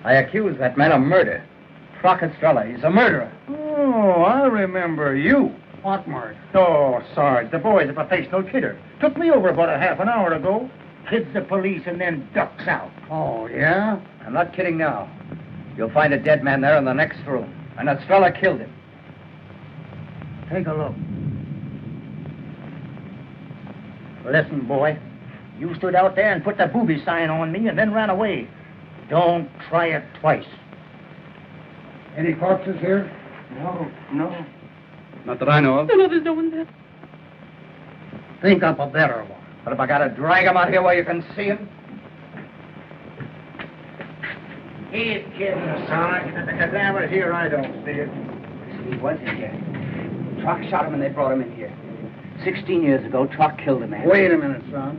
I accuse that man of murder. Trock Estrella, he's a murderer. Oh, I remember you. What murder? Oh, Sarge, the boy's a professional kidder. Took me over about a half an hour ago. Kids the police and then ducks out. Oh, yeah? I'm not kidding now. You'll find a dead man there in the next room. And Estrella killed him. Take a look. Listen, boy. You stood out there and put the booby sign on me and then ran away. Don't try it twice. Any corpses here? No. Not that I know of. No, there's no one there. Think up a better one. But if I gotta drag him out here where you can see him? He's kidding, Sarge. If the cadaver here, I don't see it. He was in here. Trock shot him and they brought him in here. 16 years ago, Trock killed a man. Wait a minute, son.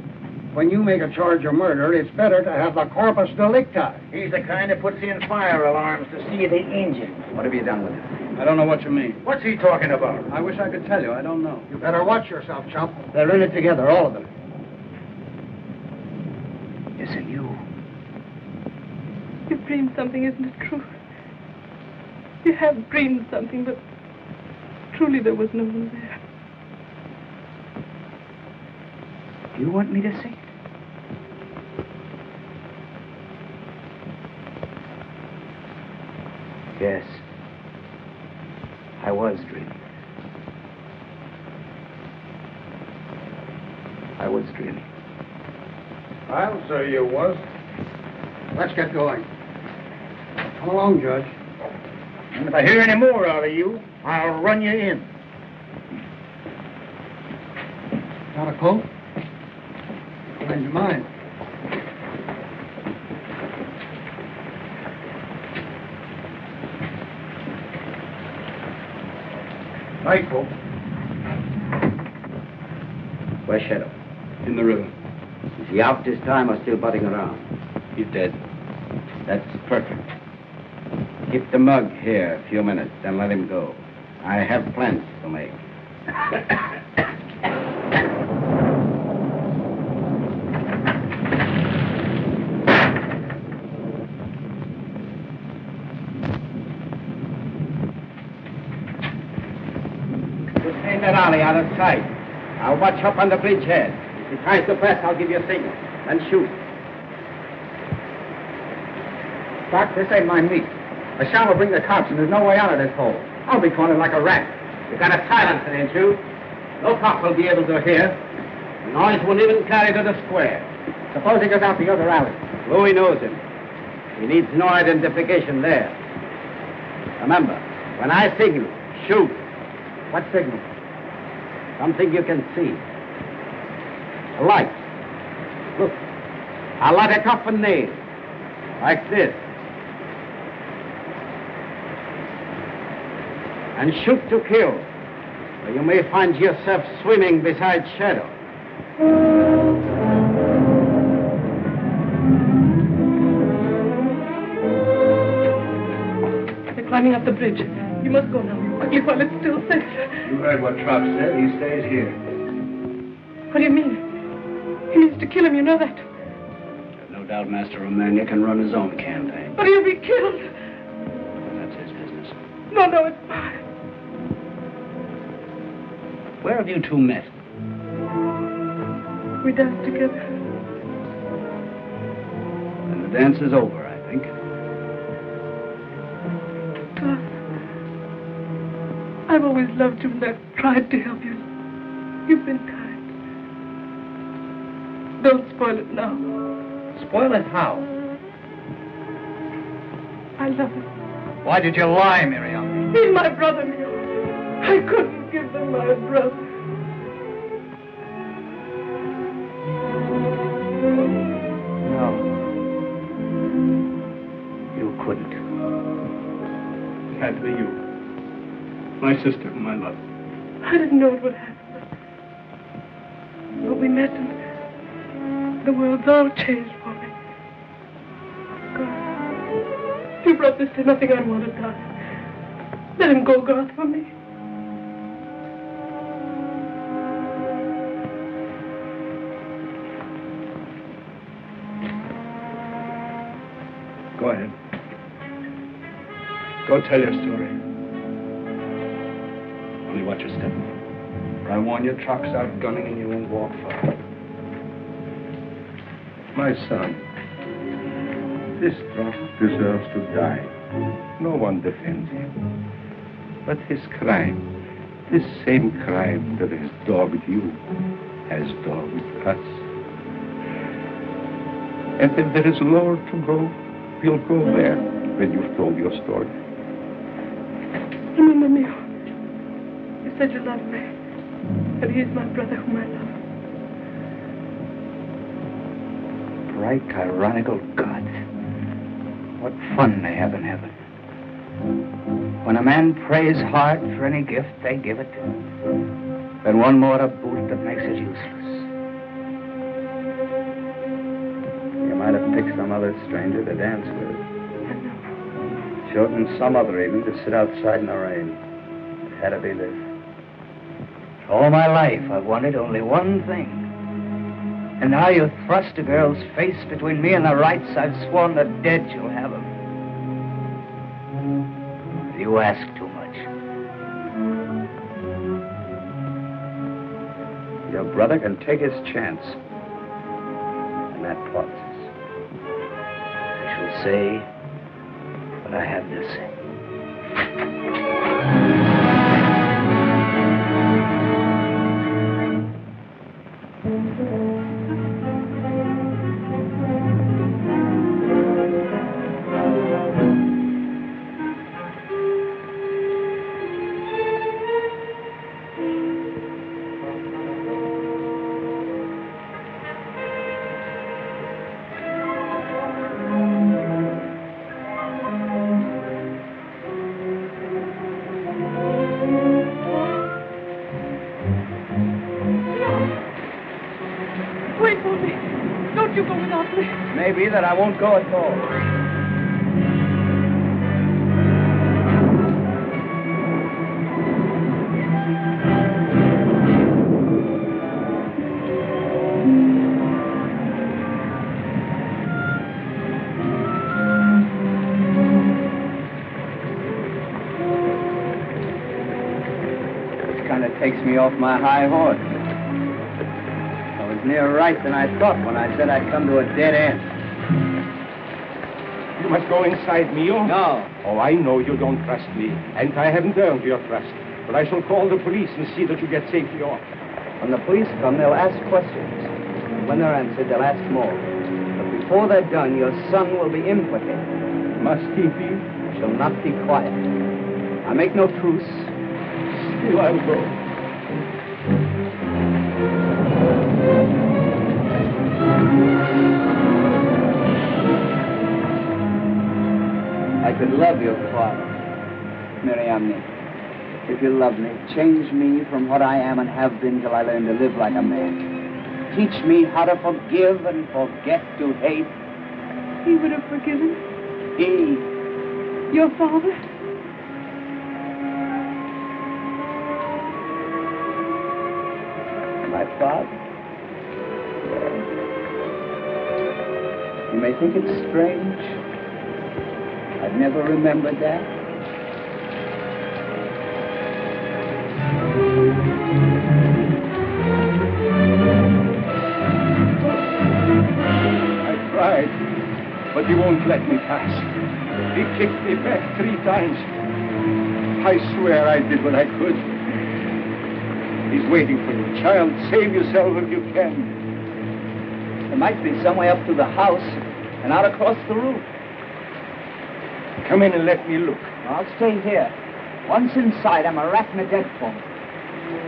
When you make a charge of murder, it's better to have the corpus delicti. He's the kind that puts in fire alarms to see the engine. What have you done with him? I don't know what you mean. What's he talking about? I wish I could tell you. I don't know. You better watch yourself, chump. They're in it together, all of them. Isn't you? You've dreamed something, isn't it true? You have dreamed something, but truly there was no one there. You want me to say it? Yes. I was dreaming. I was dreaming. I'll say you was. Let's get going. Come along, Judge. And if I hear any more out of you, I'll run you in. Got a coat? Lend you mine. Night, folks. Where's Shadow? In the river. Is he out this time or still butting around? He's dead. That's perfect. Keep the mug here a few minutes, then let him go. I have plans to make. Just stay in that alley out of sight. I'll watch up on the bridgehead. If he tries to press, I'll give you a signal. Then shoot. Doc, this ain't my meat. A shot will bring the cops, and there's no way out of this hole. I'll be cornered like a rat. You got to silence it, ain't you? No cop will be able to hear. The noise won't even carry to the square. Suppose he goes out the other alley. Louis knows him. He needs no identification there. Remember, when I signal, shoot. What signal? Something you can see. A light. Look. I'll light it up and nail. Like this. And shoot to kill. Or you may find yourself swimming beside Shadow. They're climbing up the bridge. You must go now, quickly, while it's still safe. You heard what Trock said. He stays here. What do you mean? He means to kill him, you know that. There's no doubt Master Romagna can run his own campaign. But he'll be killed. That's his business. No, it's mine. Where have you two met? We danced together. And the dance is over, I think. I've always loved you and I've tried to help you. You've been kind. Don't spoil it now. Spoil it how? I love him. Why did you lie, Miriam? He's my brother, Mio. I couldn't give them my brother. No. You couldn't. It had to be you. My sister whom I love. I didn't know it would happen. But we met and the world's all changed for me. God, you brought this to nothing. I want to die. Let him go, God, for me. Go ahead. Go tell your story. Only watch your step. For I warn you, Trock's out gunning and you won't walk far. My son, this Trock deserves to die. No one defends him. But his crime, this same crime that has dogged you, has dogged us. And if there is lower to go, you'll go there when you've told your story. Remember me. You said you loved me. And he is my brother whom I love. Bright, tyrannical gods. What fun they have in heaven. When a man prays hard for any gift, they give it. Then one more to boot that makes it useless. You might have picked some other stranger to dance with. Chosen some other evening to sit outside in the rain. It had to be this. All my life, I've wanted only one thing. And now you thrust a girl's face between me and the rights I've sworn the dead you'll have him. You ask too much. Your brother can take his chance. And that pauses. I shall say what I have to say. Maybe that I won't go at all. This kind of takes me off my high horse. I was nearer right than I thought when I said I'd come to a dead end. You must go inside, Mio. No. Oh, I know you don't trust me, and I haven't earned your trust. But I shall call the police and see that you get safely off. When the police come, they'll ask questions. And when they're answered, they'll ask more. But before they're done, your son will be implicated. Must he be? I shall not be quiet. I make no truce. Still I'll go. I could love your father, Miriam. If you love me, change me from what I am and have been till I learn to live like a man. Teach me how to forgive and forget to hate. He would have forgiven? He. Your father? my father. You may think it's strange. I've never remembered that. I tried, but he won't let me pass. He kicked me back 3 times. I swear I did what I could. He's waiting for you. Child, save yourself if you can. There might be some way up to the house and out across the roof. Come in and let me look. I'll stay here. Once inside, I'm a rat in a dead phone.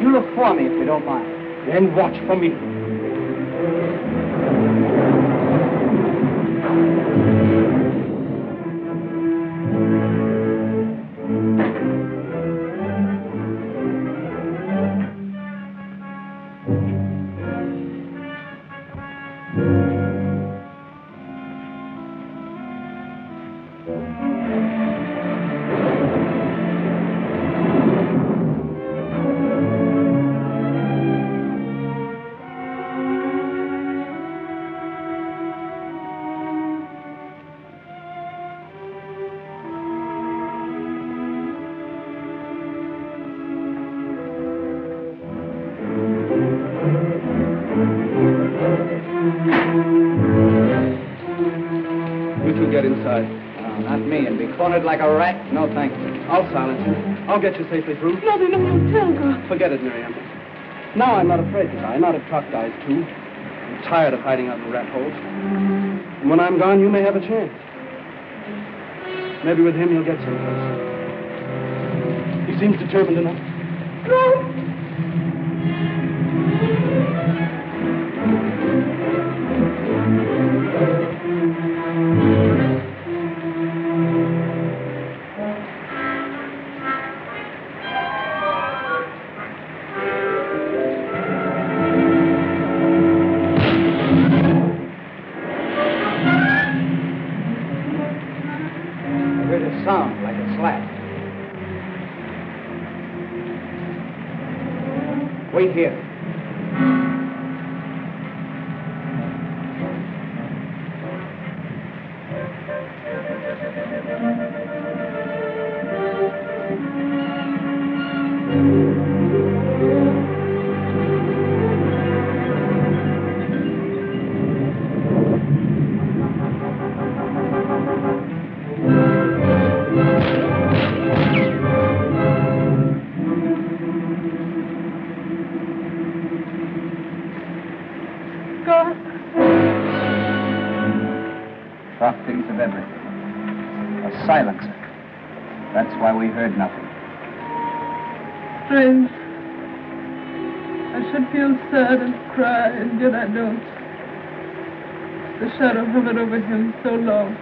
You look for me if you don't mind. Then watch for me. Like a rat? No, thank you. I'll silence you. I'll get you safely through. No, tell God. Forget it, Miriam. Now I'm not afraid to die. Not if Trock dies, too. I'm tired of hiding out in rat holes. And when I'm gone, you may have a chance. Maybe with him, you'll get someplace. He seems determined enough. No! Sound like a slap. Wait here. Thinks of everything. A silencer. That's why we heard nothing. Strange. I should feel sad and cry, and yet I don't. The shadow hovered over him so long.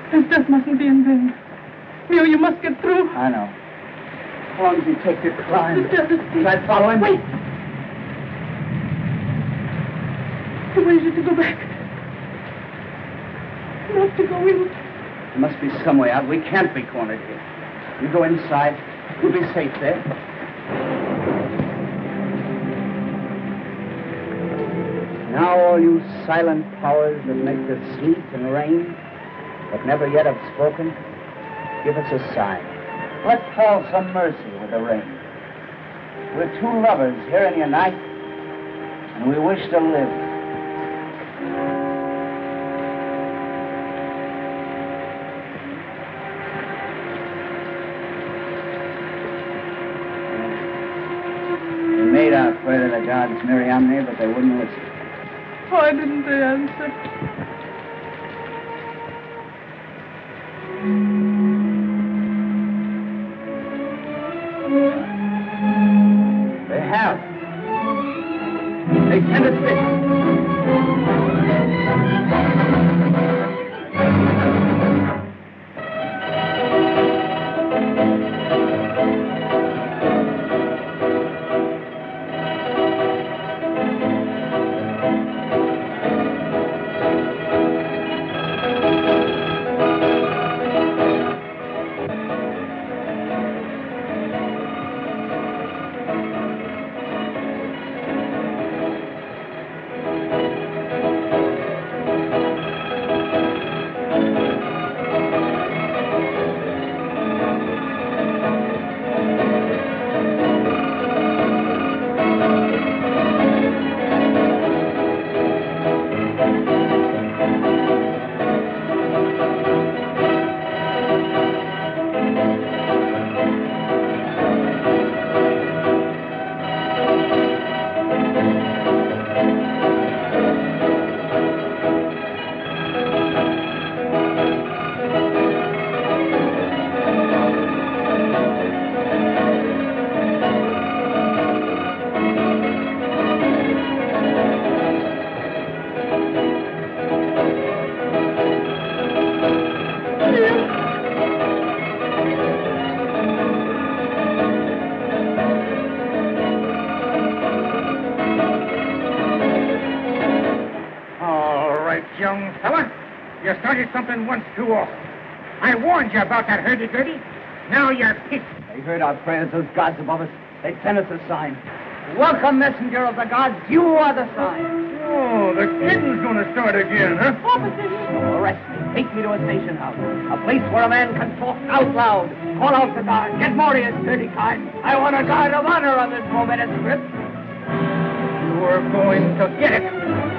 His death mustn't be in vain. Mio, you must get through. I know. How long does he take to climb? The death is deep. Try following? Wait. He wants you to go back. Not to go in. There must be some way out. We can't be cornered here. You go inside. You'll be safe there. Now all you silent powers that make the sleet and rain, but never yet have spoken, give us a sign. Let fall some mercy with the rain. We're 2 lovers here in your night, and we wish to live. Made out where to the gods, Miriam, but they wouldn't listen. Why didn't they answer? They have. They sent a signal. Fella, you started something once too often. I warned you about that hurdy-gurdy. Now you're pissed. They heard our prayers, those gods above us. They sent us a sign. Welcome, messenger of the gods. You are the sign. Oh, the kidding's gonna start again, huh? So arrest me. Take me to a station house. A place where a man can talk out loud. Call out the guard. Get more of his dirty kind. I want a guard of honor on this momentous trip. You're going to get it.